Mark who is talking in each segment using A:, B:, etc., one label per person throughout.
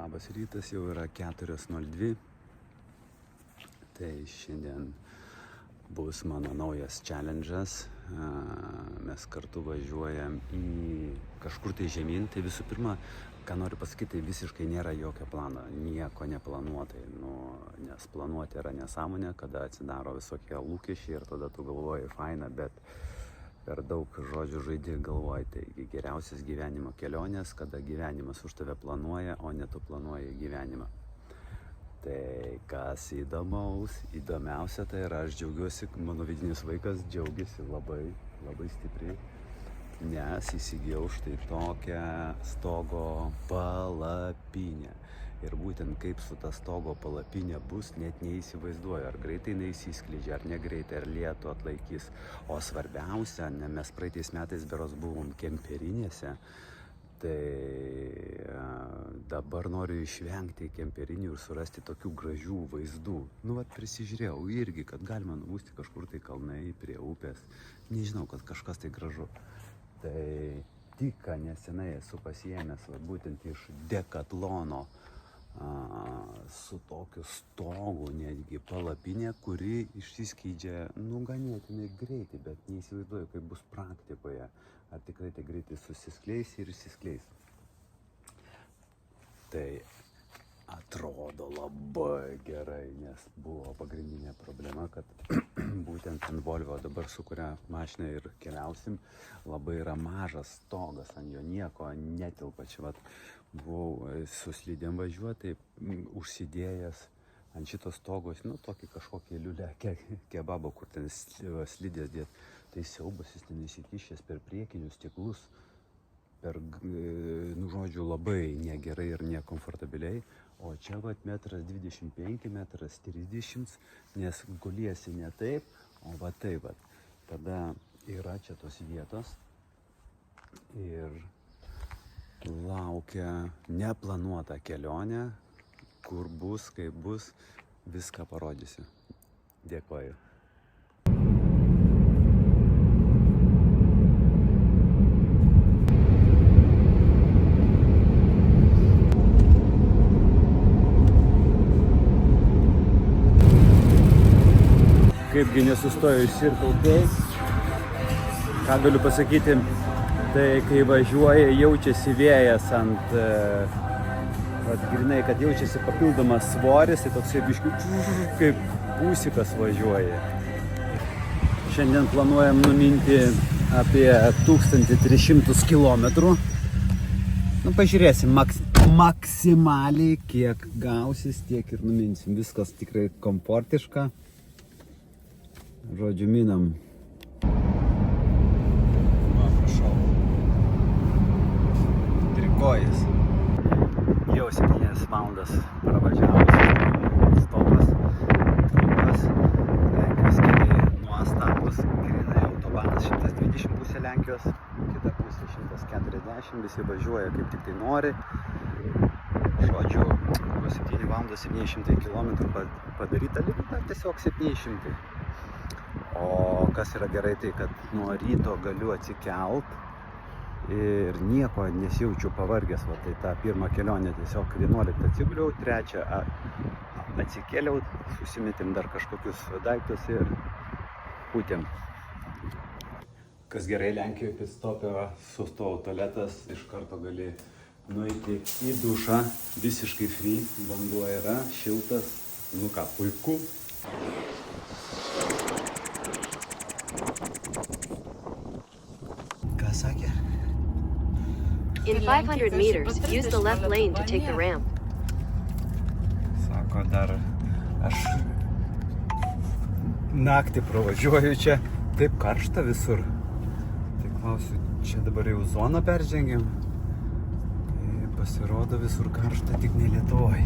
A: Labas rytas, jau yra 4:02. Tai šiandien bus mano naujas challenge'as. Mes kartu važiuojam į kažkur tai žemyn. Tai visų pirma, ką noriu pasakyti, tai visiškai nėra jokio plano, nieko neplanuotai. Nes planuoti yra nesąmonė, kada atsidaro visokie lūkesčiai ir tada tu galvoji faina, bet per daug žodžių žaidži galvoji. Tai geriausias gyvenimo kelionės, kada gyvenimas už tave planuoja, o ne tu planuoji gyvenimą. Tai kas įdomiausia, tai yra aš džiaugiuosi, mano vidinis vaikas džiaugiasi labai stipriai, nes įsigijau štai tokią stogo palapinę. Ir būtent kaip su ta stogo palapinė bus, net neįsivaizduoju, ar greitai neįsiskleidžia, ar negreitai, ar lietų atlaikys. O svarbiausia, mes praeitais metais beros buvom kemperinėse, tai dabar noriu išvengti kemperinių ir surasti tokių gražių vaizdų. Prisižiūrėjau irgi, kad galima nubusti kažkur tai kalnai prie upės. Nežinau, kad kažkas tai gražu. Tai tik nesenai esu pasiėmęs būtent iš Decatlono su tokiu stogu netgi palapinė, kuri išsiskleidžia ganėtinai greitai, bet neįsivaizduoju, kaip bus praktikoje. Ar tikrai tai greitai susiskleis ir išsiskleis. Tai atrodo labai gerai, nes buvo pagrindinė problema, kad būtent ant Volvo dabar su kuria mašina ir keliausim, labai yra mažas stogas, ant jo nieko netilpa. Čia buvau su slidėm važiuoti, užsidėjęs ant šitos stogos, tokį kažkokį liulę kebabo, kur ten slidės dėt. Tai siaubas, jis ten įsikišęs per priekinius stiklus, žodžiu, labai negerai ir nekomfortabiliai. O čia 1,25 m, 1,30 m, nes guliesi ne taip, o taip. Tada yra čia tos vietos ir laukia neplanuota kelionė, kur bus, kaip bus, viską parodysiu. Dėkoju. Kaipgi nesustoju Circle K. Ką galiu pasakyti, tai kai važiuoja, jaučiasi vėjas ant, grinai, kad jaučiasi papildomas svoris, tai toksai biškių kaip būsikas važiuoja. Šiandien planuojam numinti apie 1300 km. Pažiūrėsim, maksimaliai kiek gausis, tiek ir numinsim. Viskas tikrai komfortiška. Žodžiu, minam. Prašau. Trikojas. Jau 7 valandas pravažiavus. Stopas. Trumpas. Lenkijos keliai nuostabus. Grinai autobanas 120 pusė Lenkijos. Kita pusė 140. Visi važiuoja kaip tik tai nori. Žodžiu, 7 valandas 700 km padaryta, lygiai tiesiog 700. O kas yra gerai, tai kad nuo ryto galiu atsikelt ir nieko nesijaučiu pavargęs. Tai tą pirmą kelionę tiesiog 11 atsiguliau, 3 atsikėliau, susimetėm dar kažkokius daiktus ir pūtėm. Kas gerai, Lenkijoje pitstopė, sustojau tualetas, iš karto gali nueiti į dušą, visiškai free, vanduo yra, šiltas, puiku.
B: In 500 meters, use the left lane to take the ramp.
A: Sako, dar aš naktį pravažiuoju čia, taip karšta visur. Tai klausiu, čia dabar jau zoną peržengiam. Tai pasirodo visur karšta, tik ne Lietuvoj.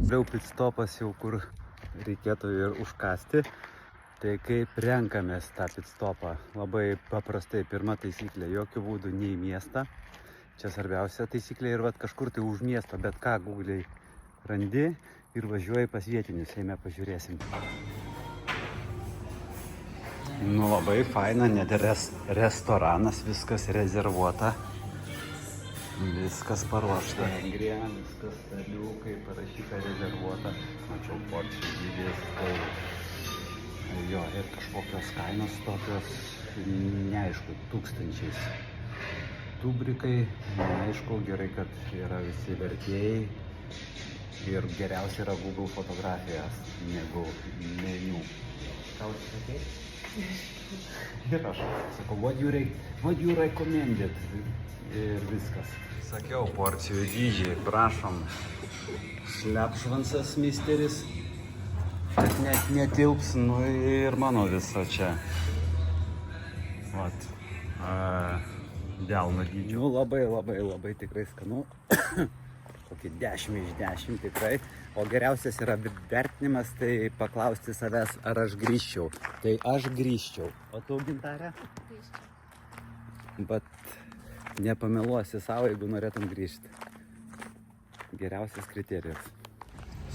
A: Vėl pitstopas jau kur reikėtų ir užkasti. Tai kaip renkamės tą pitstopą? Labai paprastai, pirma taisyklė, jokių būdų ne į miestą. Čia svarbiausia taisyklė ir kažkur tai už miesto, bet ką Google'ai randi ir važiuoji pas vietinius, eime pažiūrėsim. Nu labai faina, net restoranas, viskas rezervuota. Viskas paruošta. Vengrija, viskas staliukai, parašyta rezervuota. Mačiau porcijų dydis, tai jo, ir kažkokios kainos tokios, neaišku, tūkstančiais. Tubrikai, neaišku, gerai, kad yra visi vertėjai. Ir geriausia yra Google fotografijas negu meniu. Ką sakei? Ir aš sakau, what you recommended? Ir viskas. Sakiau, porcijų dydžiai, prašom. Šlepšvansas misteris. Bet net netilps, nu ir mano viso čia. Vat. Delno dydžio. Nu labai tikrai skanu. Kokį 10 iš 10 tikrai. O geriausias yra vertinimas, tai paklausti savęs, ar aš grįžčiau. Tai aš grįžčiau. O tu, Gintarė? Grįžčiau. Bet nepameluosi savo, jeigu norėtum grįžti. Geriausias kriterijus.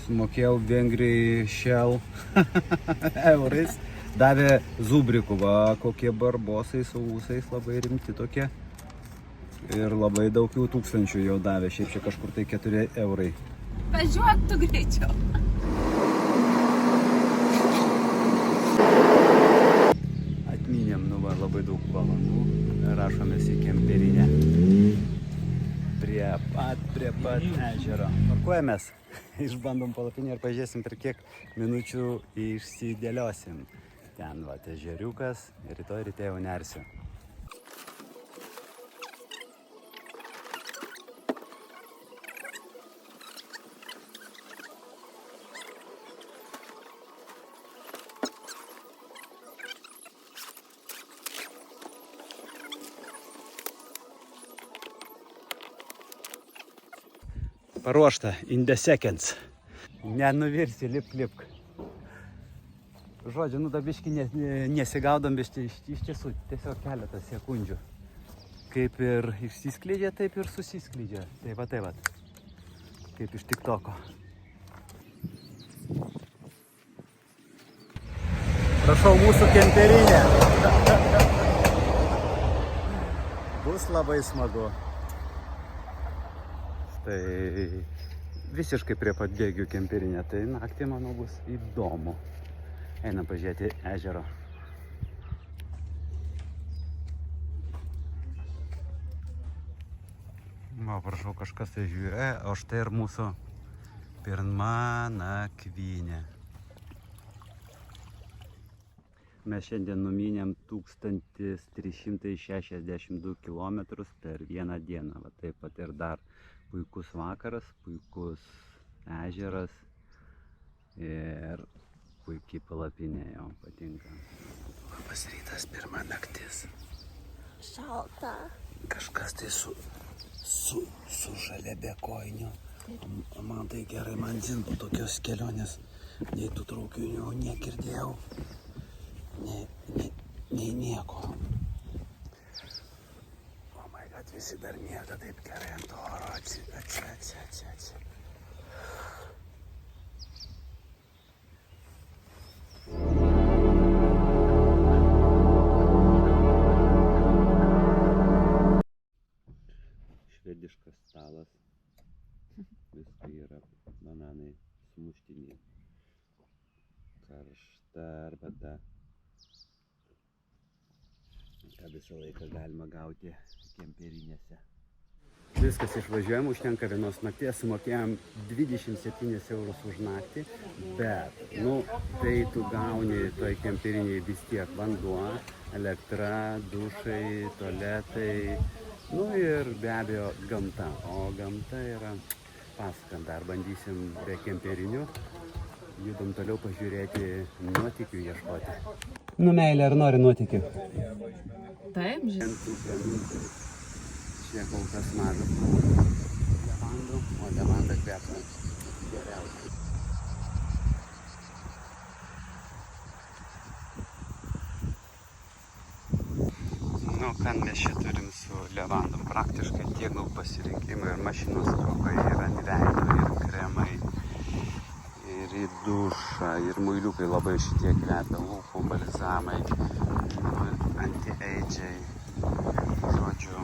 A: Sumokėjau Vengrijai Shell eurais. Davė zubrikų, va, kokie barbosai su ūsais, labai rimti tokie. Ir labai daug jų tūkstančių jau davė, šiaip čia kažkur tai 4 eurai.
C: Važiuok tu greičiau.
A: Atminėm, nu va, labai daug valandų. Rašomės į kemperinę. Prie pat ežero. Parkuojamės, išbandom palapinę ir pažiūrėsim, per kiek minučių išsidėliosim. Ten va, ežeriukas ir rytoj ryte jau nersiu. Paruošta, in the seconds. Nenuvirsi, lipk. Žodžiu, nu dabiški nesigaudom, bet iš tiesų tiesiog keletą sekundžių. Kaip ir išsiskleidžia, taip ir susiskleidžia. Tai va. Kaip iš TikToko. Prašau, mūsų kemperinė. Bus labai smagu. Tai visiškai prie pat bėgių kemperinė, tai naktį, manau, bus įdomu. Einam pažiūrėti ežero. Va, prašau, kažkas tai žiūrė, o štai ir mūsų pirma nakvynė. Mes šiandien numynėm 1362 km per vieną dieną. Va, taip pat ir dar puikus vakaras, puikus ežeras ir puikiai palapinė jau patinka. Labas rytas, pirma naktis.
C: Šalta.
A: Kažkas tai su žalia bekojiniu. Man tai gerai, man dzin po tokios kelionės. Nei tų traukinių negirdėjau. Nei nieko. Kad visi dar miega taip gerai ant oro, atsi. Švediškas stalas. Viskai yra bananai, sumuštiniai. Karšta arbata. Ką visą laiką galima gauti kemperinėse. Viskas išvažiuojam, užtenka vienos nakties, sumokėjom 27 eurus už naktį, bet, tai tu gauni toj kemperinėje vis tiek vanduo, elektra, dušai, tualetai, ir be abejo gamta. O gamta yra pasaka, dar bandysim be kemperinių, judam toliau pažiūrėti, nuotykių ieškoti. Meilė, ar nori nuotykių?
C: Taip, žinoma.
A: Čia kol kas mažas levandų, o levanda kvepia geriausiai. Ką mes čia turim su levandom? Praktiškai tiek daug pasirinkimų ir mašinos traukai, ir ant veido, ir kremai, ir į dušą, ir muiliukai labai šitie kvepia, lūpų balzamai. anti-age'ai, žodžiu,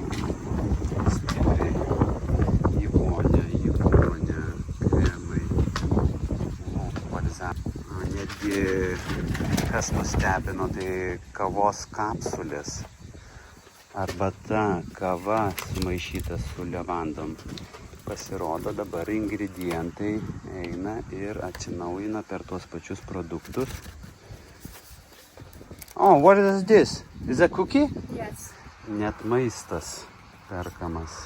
A: stipriai į vonią, kremai, netgi kas nustebino, tai kavos kapsulės, arbata, kava sumaišyta su levandom. Pasirodo, dabar ingredientai eina ir atsinaujina per tuos pačius produktus. Oh, what is this? Is that cookie?
C: Yes.
A: Net maistas perkamas,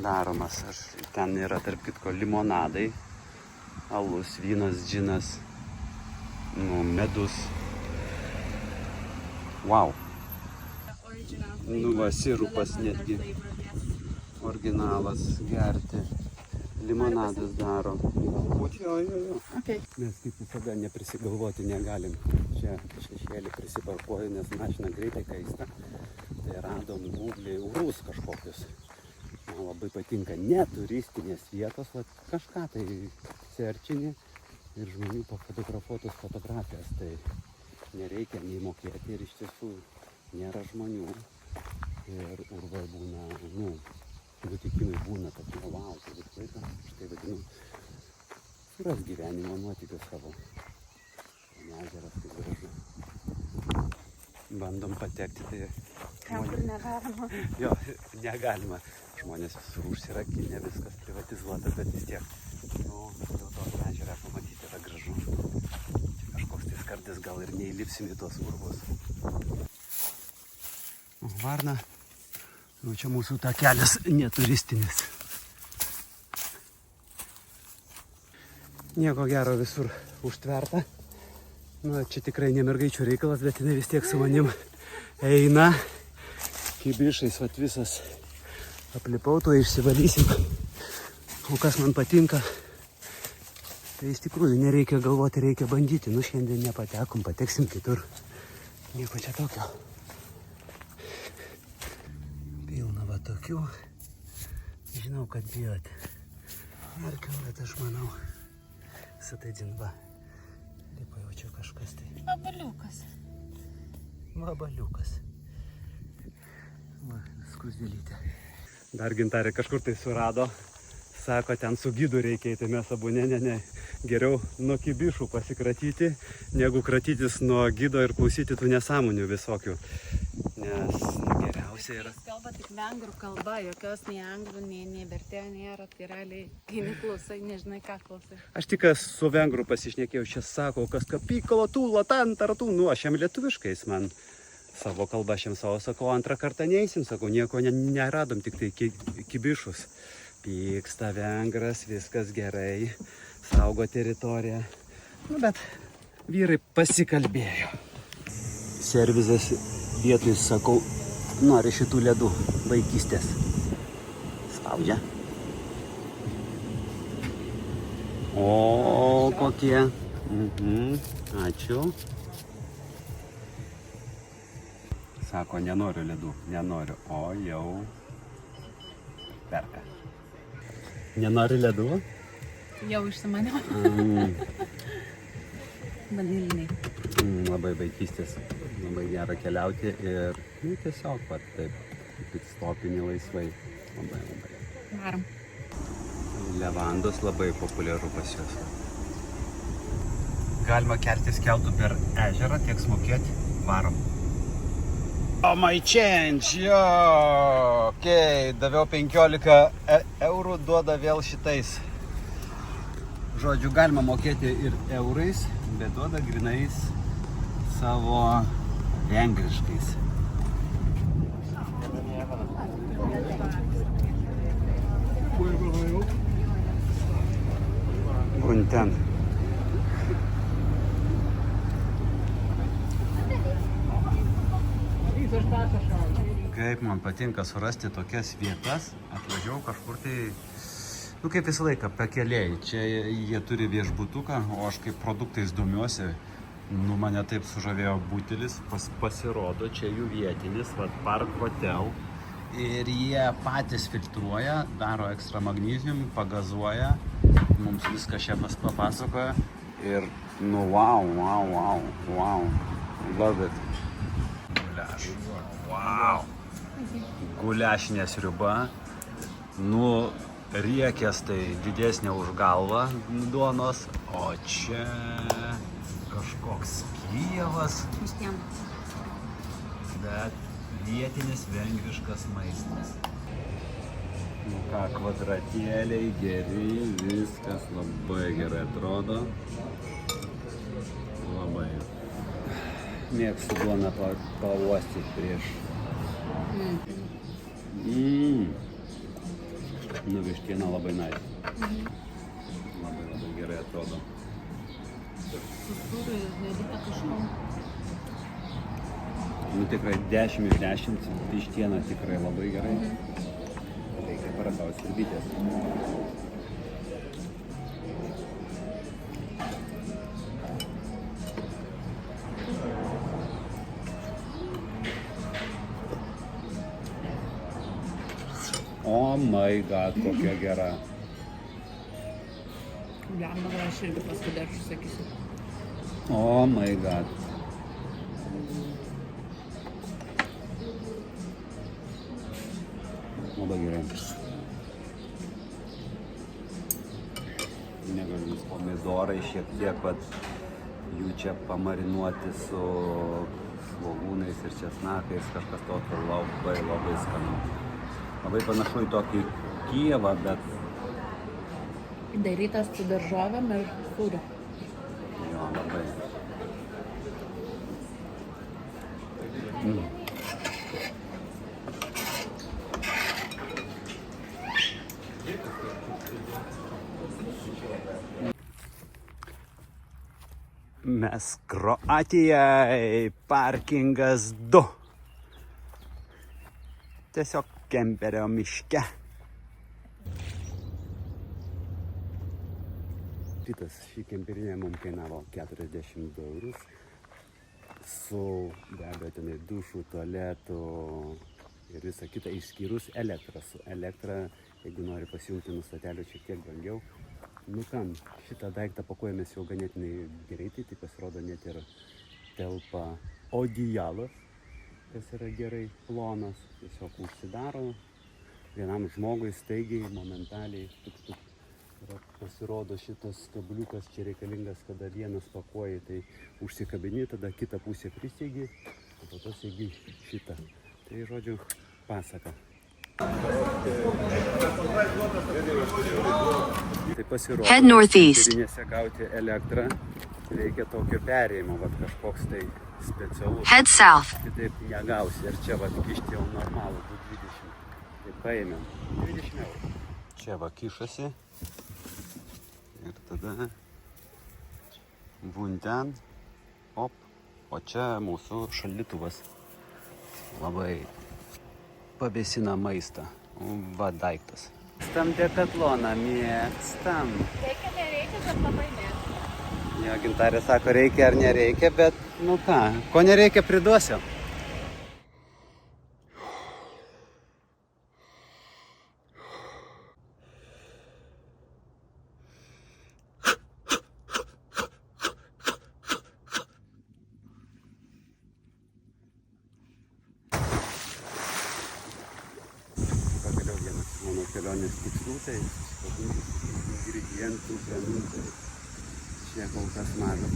A: daromas. Ten yra tarp kitko limonadai, alus, vynas, džinas, medus. Wow. Va, sirupas netgi. Originalas gerti. Limonadas daro. Jo.
C: Okay.
A: Mes kaip visada neprisigalvoti negalim. Čia šešėlį prisiparkuoju, nes mašina greitai kaista. Tai radom Google urus kažkokius. Man labai patinka neturistinės vietos, kažką tai serčini ir žmonių pafotografuotos fotografijas. Tai nereikia nei mokėti ir iš tiesų nėra žmonių. Ir urvai būna, nutikimai būna tokie, wow, tai visą laiką, štai vadinu, suras gyvenimo nuotykius savo. Ežeras kaip gražu. Bandom patekti, tai...
C: Ten, kur negalima.
A: Jo, negalima. Žmonės visur užsirakinę, viskas privatizuota, bet vis tiek, jau to ežerą pamatyti yra gražu. Čia kažkoks tai skardis, gal ir neįlipsim į tuos urvus. Varna. Čia mūsų takelis neturistinis. Nieko gero, visur užtverta. Čia tikrai ne mergaičių reikalas, bet jinai vis tiek su manim eina. Kibišais visas aplipau, to išsivalysim. O kas man patinka, tai iš tikrųjų nereikia galvoti, reikia bandyti. Šiandien nepatekom, pateksim kitur. Nieko čia tokio. Pilna va tokių. Žinau, kad bijote. Erkiau, bet aš manau, visą tai dzinba. Lipa jau čia kažkas tai.
C: Vabaliukas.
A: Vabaliukas. Va, skruzdėlytė. Dar Gintarė kažkur tai surado. Sako, ten su gidu reikia eiti, mes abu ne. Geriau nuo kibišų pasikratyti, negu kratytis nuo gido ir klausyti tų nesąmonių visokių. Nes geriausia yra...
C: Jis kalba tik vengrų kalba, jokios nei anglų, nei vertėjo nėra, tai realiai, kai neklausai, nežinai ką klausai.
A: Aš tik su vengrų pasišnekėjau, čia sako, kas kapykalo, tūlo, tantartų, aš jam lietuviškais man savo kalbą, aš jam savo sakau, antrą kartą neįsim, sakau, nieko neradom, tik tai kibišus. Pyksta vengras, viskas gerai, saugo teritoriją. Bet vyrai pasikalbėjo. Servizas vietoj, sakau, nori šitų ledų vaikystės. Spaudžia. O, kokie. Ačiū. Sako, nenoriu ledų, nenoriu. O, jau perka. Nenori ledų?
C: Jau išsimaniau. Vaniliniai.
A: Labai vaikystės, labai gera keliauti ir tiesiog taip stopinį laisvai. Labai.
C: Varom.
A: Levandos labai populiaru pas juos. Galima keltis keltu per ežerą, tiek smokėti, varom. Oh, my change, jo, okei, daviau 15 eurų, duoda vėl šitais. Žodžiu, galima mokėti ir eurais, bet duoda grinais savo vengriškais. Gunten. Kaip man patinka surasti tokias vietas, atvažiavau kažkur tai, kaip visą laiką, pakeliai. Čia jie turi viešbutuką, o aš kaip produktais domiuosi, mane taip sužavėjo butelis, pasirodo, čia jų vietinis, Park Hotel. Ir jie patys filtruoja, daro ekstra magnesium, pagazuoja, mums viską šefas papasakoja ir, wow, love it. Wow. Guliašinė sriuba. Nu, riekės tai didesnė už galvą duonos. O čia kažkoks Kijevas. Bet vietinis vengriškas maistas. Nu ką, kvadratėliai geri, viskas labai gerai atrodo. Labai. Mėgstu duoną pauostyti prieš. Nu, vištiena labai nice. Labai gerai atrodo. Nu tikrai 10 iš 10, vištiena tikrai labai gerai. Reikia paragauti sriubytės. Oh my god, kokia gera.
C: Lemba, aš irgi paskui dar užsakysiu.
A: Oh my god. Labai gerai. Negaliu, pomidorai šiek tiek, vat, jų čia pamarinuoti su svogūnais ir česnakais, kažkas tokio labai skanu. Labai panašu į tokį Kijevą, bet...
C: Darytas su daržovėm ir sūriu.
A: Jo, labai. Mes Kroatijai, parkingas 2. Tiesiog kemperio miške. Šį kemperinę mums kainavo 42 eurus. Su be abejo tenai dušų, tualetų ir visa kita, išskyrus elektrą. Su elektra, jeigu nori pasijungti nuo stotelių, šiek tiek brangiau. Nu kam, šitą daiktą pakuojamės jau ganėtinai greitai, tai pasirodo net ir telpa odijalas, kas yra gerai plonas, tiesiog užsidaro vienam žmogui staigiai, momentaliai, tuk. Ir pasirodo šitas kabliukas čia reikalingas, kada vienas pakuoji, tai užsikabini, tada kitą pusę pristeigi, o po to steigi šitą. Tai žodžiu, pasaka. Tai pasirodo,
B: Head northeast.
A: kemperinėse gauti elektrą reikia tokio perėjimo, vat kažkoks tai specialus.
B: Head south.
A: Kitaip negausi. Ir čia vat kišti jau normalų 2,20. Tai paėmėm 20 eurų. Čia va kišasi. Ir tada vunten. Op. O čia mūsų šaldytuvas. Labai pavėsina maistą. Va daiktas. Mėgstam Dekatloną, mėgstam.
C: Reikia, nereikia, bet labai mėgstam.
A: Jo, Gintarė sako, reikia ar nereikia, bet nu ką, ko nereikia priduosiu. Pagaliau vienas mano kelionės tikslų, tai ingredientų gamintojai. Čia kol kas mažas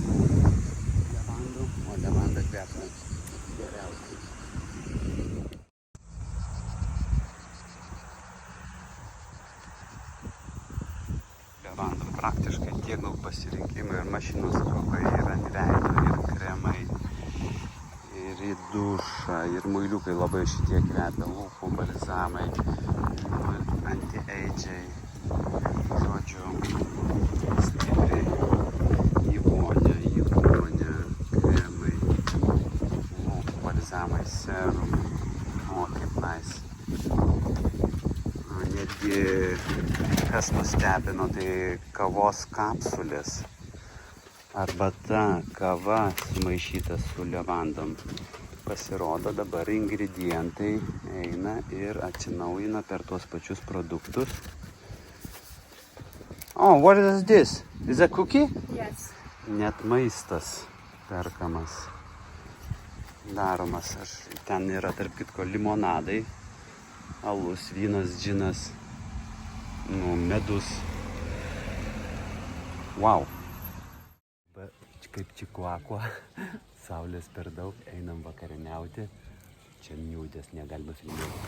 A: levandų, o levanda kvepia geriausiai. Levandom praktiškai tiek daug pasirinkimų ir mašinos labai ir ant veido, ir kremai, ir į dušą, ir muiliukai labai šitie kvepia, lūpų balzamai, anti-age'ai, žodžiu, stipriai. Kremai, balzamai, serumai, o kaip nice. Netgi, kas nustebino, tai kavos kapsulės. Arbata, kava sumaišyta su levandom. Pasirodo, dabar ingredientai eina ir atsinaujina per tuos pačius produktus. Oh, what is this? Is that cookie?
C: Yes.
A: Net maistas perkamas, daromas. Aš Ten yra tarp kitko limonadai, alus, vynas, džinas, medus. Wow. Kaip Čikuakua, saulės per daug, einam vakarieniauti. Čia niūdės, negalima filmuoti.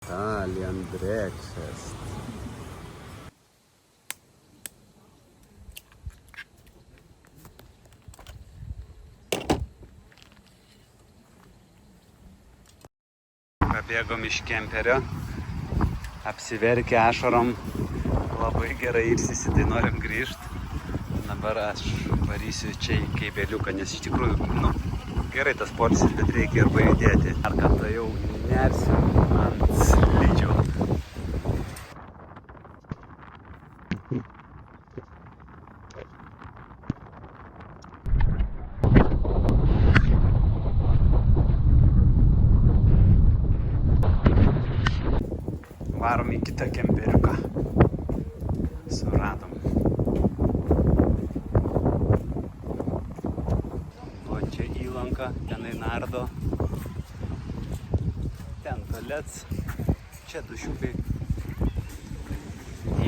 A: Italian breakfast. Pabėgom iš kemperio, apsiverkę ašarom, labai gerai ilsisi, tai norim grįžti. Dabar aš varysiu čia į Keibeliuką, nes iš tikrųjų, gerai tas poilsis, bet reikia ir pajudėti. Ar kartą jau nersiu ant slidžių. Varom į kitą kemperiuką. Suradom. O čia įlanka, tenai nardo. Ten tualets. Čia dušiukai.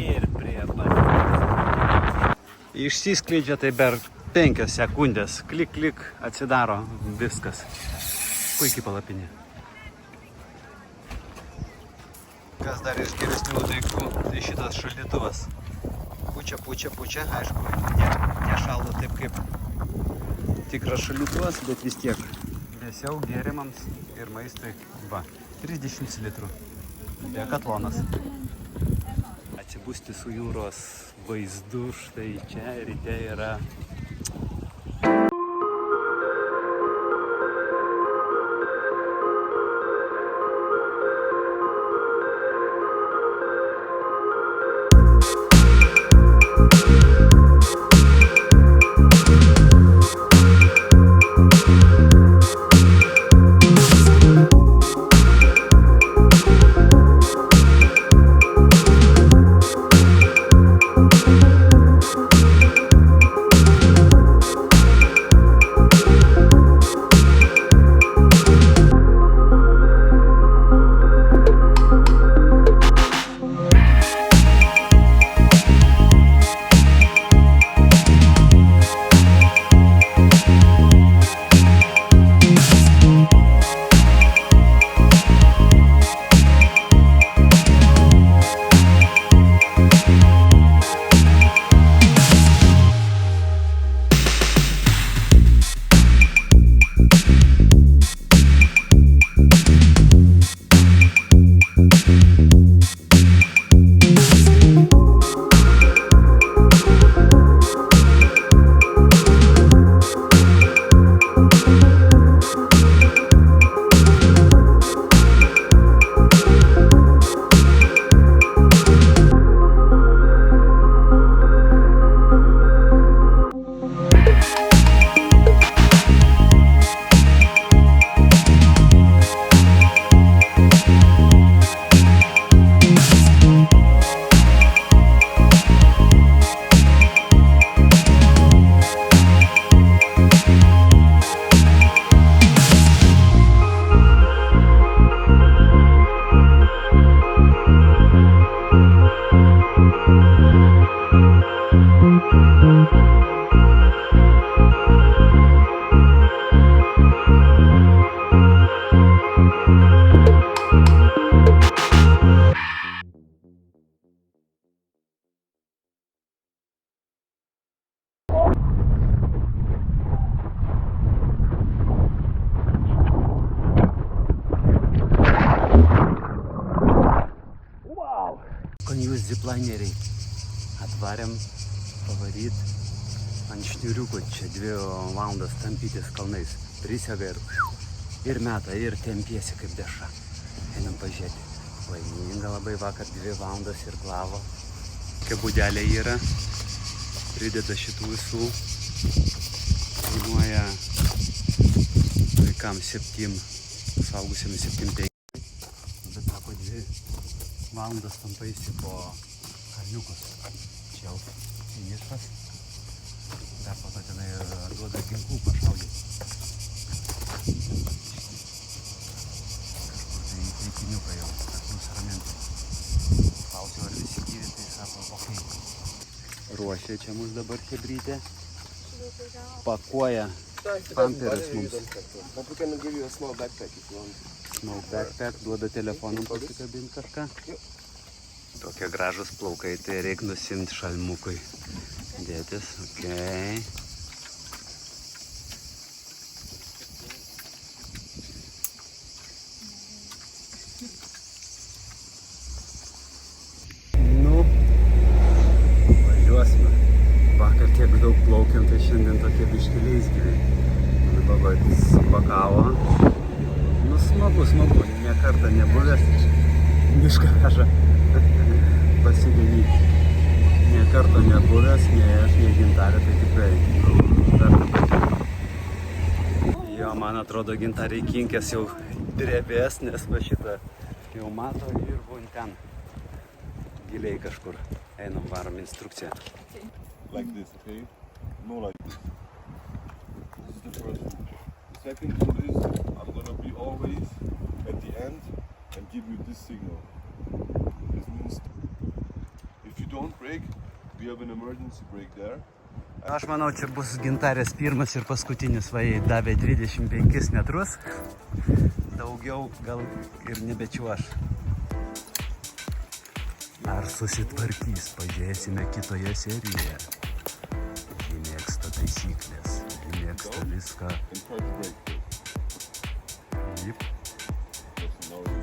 A: Ir prie pat. Išsiskleidžia tai per 5 sekundės. Klik, klik, atsidaro viskas. Puikiai palapinė. Kas dar iš geresnių daiktų, tai šitas šaldytuvas. Pučia, aišku, nešaldo taip kaip tikras šaldytuvas, bet vis tiek vėsiau gėrimams ir maistui. Va, 30 litrų. Dekatlonas. Atsibusti su jūros vaizdu, štai čia ryte yra. Konjus ziplineriai. Atvarėm pavaryt ant šniuriukų, čia 2 valandas tampytis kalnais. Prisega ir meta, ir tempiesi kaip deša. Einam pažiūrėti. Laiminga labai, vakar 2 valandas ir klavo. Kebūdelė yra, prideda šitų visų. Kainuoja vaikams 7, suaugusiems 7,5. Bet sako 2 valandas tampaisi po šuniukus. Čia jau finišas. Dar po to tenai duoda ginklų pašaudyti. Kažkur tai į taikiniuką jau, kad nusiraminti. Klausiau, ar visi gyvi, tai sako, okei. Ruošia čia mus dabar chebrytė. Pakuoja pamperas mums.
D: Small backpack if you want.
A: Small backpack, duoda telefonam pasikabinti kažką. Tokie gražus plaukai, tai reikia nusimti šalmukui. Dėtis, okei. Nu, važiuosime. Vakar tiek daug plaukiam, tai šiandien tokie biškeliais gyviai. Baba supakavo. Nu smagu, ne kartą nebuvęs. Mišką veža pasiganyti. Ne kartą nebuvęs, nei aš, nei Gintarė, tai tikrai verta patirti. Jo, man atrodo, Gintarė kinkės jau drebės, nes va šitą jau mato ir būn ten. Giliai kažkur. Einam, varom instrukciją.
D: Like this, okay? No like this. This is the first one. The second one is I'm gonna be always at the end and give you this signal. This means if you don't brake, we have an emergency brake there.
A: Aš manau, čia bus Gintarės pirmas ir paskutinis, va, jai davė 25 metrus. Daugiau gal ir nebečiuoš. Ar susitvarkys, pažiūrėsime kitoje serijoje. Ji mėgsta taisyklės, ji mėgsta viską.
D: Encourage brake first.
A: Yep.
D: Yes, now you.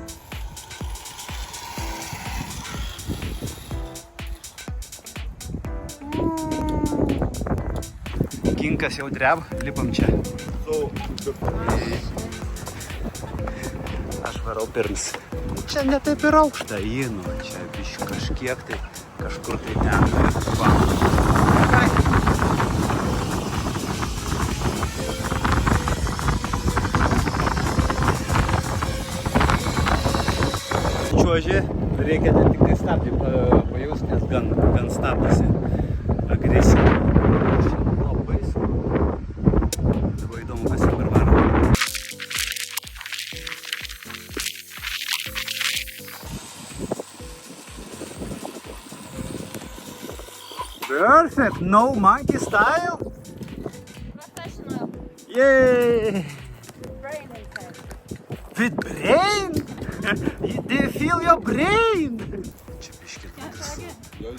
A: Kinkas jau dreb, lipam čia.
D: So,
A: Aš varau pirms. Čia ne taip ir aukšta, nu, čia kažkiek tai, kažkur tai ten. Va. Čiuožė, reikia ne tik tai stabdį pajaust, nes gan stabdosi agresija. Labai sunku. Dabar įdomu, kas dabar varo. Perfect! No monkey style?
C: Professional.
A: Yay!
C: Brain inside.
A: With brain? Do you feel your brain? Čia biškit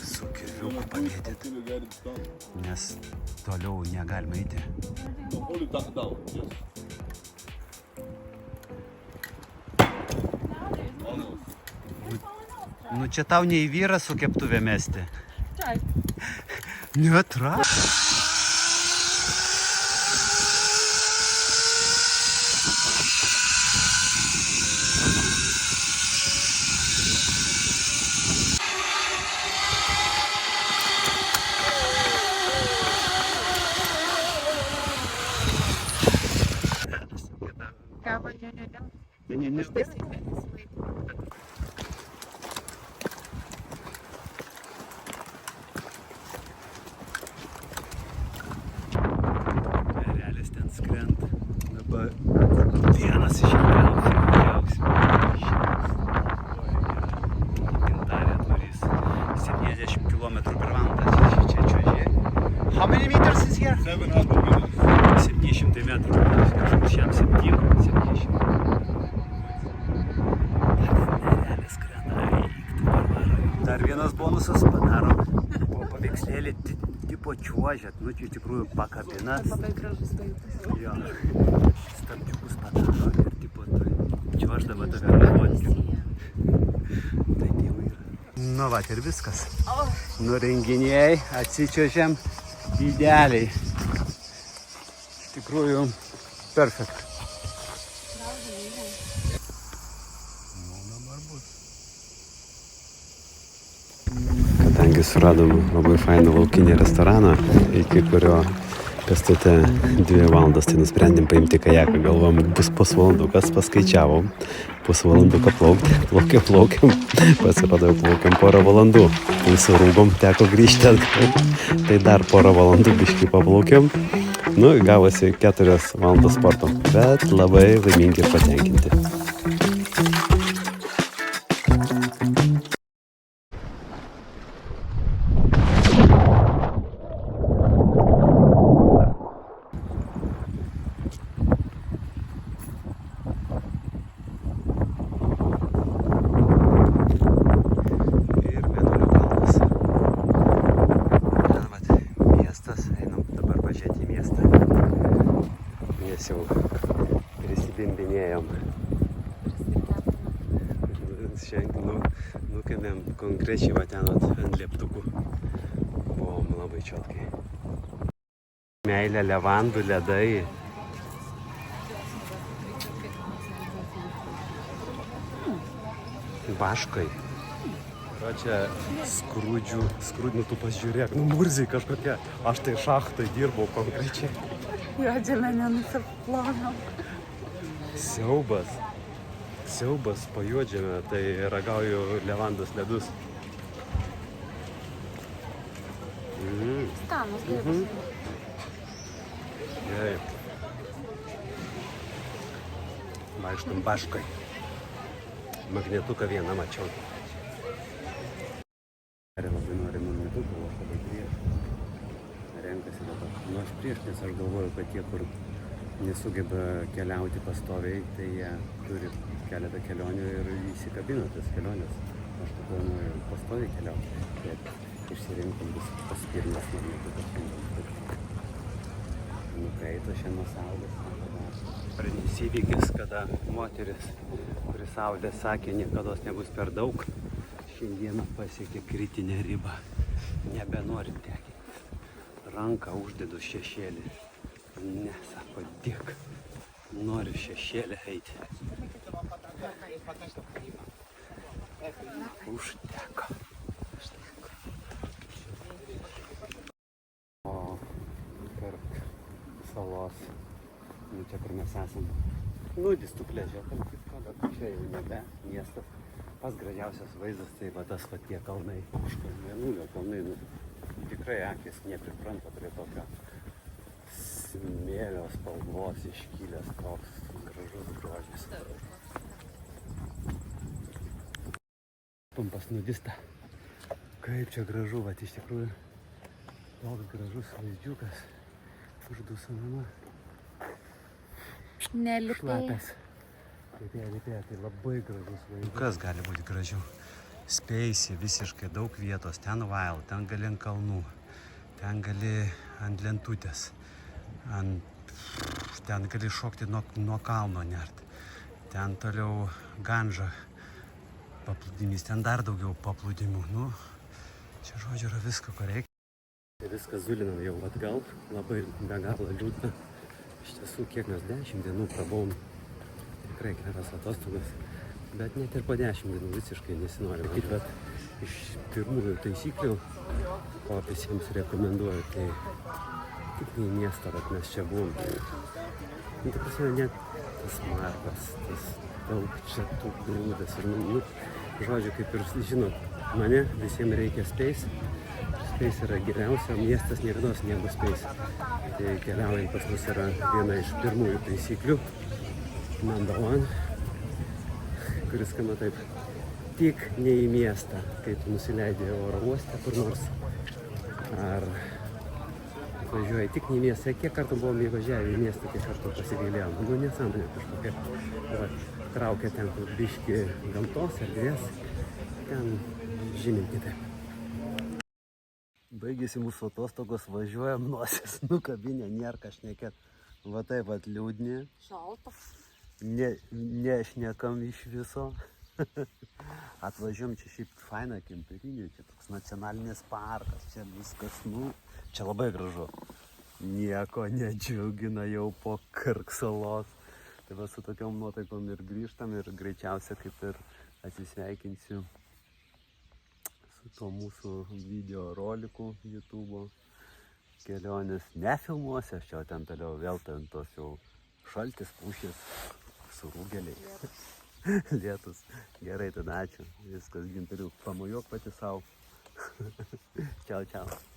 A: su kirviuku pamėtyt,
D: until you get it done.
A: nes toliau negalima eiti.
D: So hold it down, yes. Almost.
A: Nu čia tau ne į vyrą su keptuvė mesti.
C: Try.
A: Netra. Ne. Realis ten skrenda. Dabar vienas iš geriausių. Gintarė turės 70 km/h. Čia čiuožė. How many meters is here?
D: 700 meters.
A: 700 metrų. Kažkur šiam 770. Realis skrenda. Dar vienas bonusas padaro. Po paveikslėlį tipo čiuožėt. Nu, iš tikrųjų pakabinat.
C: Labai gražus vaizdas.
A: Jo. Stabdžiukus padaro ir tipo čiuoždama tave nuodžiu. Taip jau yra. Nu va, ir viskas. Nu renginiai, atsičiuožėm idealiai. Iš tikrųjų, perfekt. Kadangi suradom labai fainą laukinį restoraną, iki kurio Kastute 2 valandas, tai nusprendėm paimti kajaką, galvom bus pusvalandukas, paskaičiavom, pusvalanduką plaukiam, pasirodo, plaukiam porą valandų, tai surūgom, teko grįžti atgal, tai dar porą valandų biškį paplaukiam, nu, gavosi 4 valandos sporto, bet labai laimingi ir patenkinti. Jau prisibimbinėjom. Šiandien nukėmėm konkrečiai va ten ant lieptukų. Buvom labai čiotkai. Meilė, levandų, ledai. Vaškai. Čia skrūdinių tu pasižiūrėk, murziai kažkokia. Aš tai šachtai dirbau konkrečiai.
C: Jo, čia mane nusiplonam.
A: Siaubas pajuodžiame, tai ragauju levandos ledus.
C: Skanus, gerai.
A: Gerai. Vaikštam Vaškai. Magnetuką vieną mačiau. Labai nori magnetuką, o aš labai prieš. Renkasi dabar. Nu aš prieš, nes aš galvoju, kad tie, kur nesugeba keliauti pastoviai, tai jie turi keletą kelionių ir įsikabina tas kelionės. Aš tai planuoju pastoviai keliauti, bet išsirinkom vis paskirnas magnetukas. Nukaito šiandien nuo saulės. Parinis įvykis, kada moteris, kuri saulė sakė, niekados nebus per daug, šiandieną pasiekė kritinę ribą. Nebenori tekintis. Ranką uždedu šešėlį. Ne, sako, dėk. Noriu šešėlį eiti. Užteko. O tarp salos, čia kur mes esam, nudistų plėžė, bet čia jau nebe miestas. Pas gražiausias vaizdas, tai va tas va tie kalnai. Mėnulio kalnai, tikrai akis nepripranta prie tokio smėlio spalvos iškylęs, toks gražus grožis. Pumpas nudista. Kaip čia gražu, va iš tikrųjų toks gražus vaizdiukas. Uždusanama. Šlapės. Lipėja, tai labai gražus vaizdas. Kas gali būti gražiau? Spėsi visiškai daug vietos, ten wild, ten gali ant kalnų, ten gali ant lentutės, ten gali šokti nuo kalno nert, ten toliau Ganža paplūdimys, ten dar daugiau paplūdimių, nu, čia žodžiu yra visko, ko reikia. Viskas zulinam jau atgal, labai be galo liūdna, iš tiesų kiek mes 10 dienų prabuvom. Tikrai geras atostogas, bet net ir po 10 dienų visiškai nesinori matyti, bet iš pirmųjų taisyklių, ko visiems rekomenduoju, tai tik ne į miestą, bet mes čia buvom. Nu, tai prasme, net tas markas, tas daug čia tų grūdas ir, nu, žodžiu, kaip ir žinot, mane visiems reikia space. Space yra geriausia, miestas niekados nebus space. Tai keliaujant pas mus yra viena iš pirmųjų taisyklių. Number 1, kuris skamba taip, tik ne į miestą, kai tu nusileidai oro uostą kur nors, ar važiuoji tik ne į miestą. Kiek kartų buvom įvažiavę į miestą, kiek kartų pasigailėjom. Nu, nesąmonė kažkokia. Traukia ten kur biški gamtos, erdvės, ten žymiai kitaip. Baigėsi mūsų atostogos, važiuojam, nosis nukabinę, nėra ką šnekėt. Va taip vat liūdni.
C: Šalta.
A: Nešnekam iš viso. Atvažiuom čia šiaip faina kemperinė, čia toks nacionalinis parkas, čia viskas, nu, čia labai gražu. Nieko nedžiugina jau po Karksalos. Tai va su tokiom nuotaikom ir grįžtam ir greičiausia kaip ir atsisveikinsiu su to mūsų video roliku YouTube'o. kelionės nefilmuosiu, aš jau ten toliau vėl ten tos jau šaltis, pušis, surūgėliai. Lietus. Gerai, tada ačiū. Viskas, Gintariuk, pamojuok pati savo. Čiau, čiau.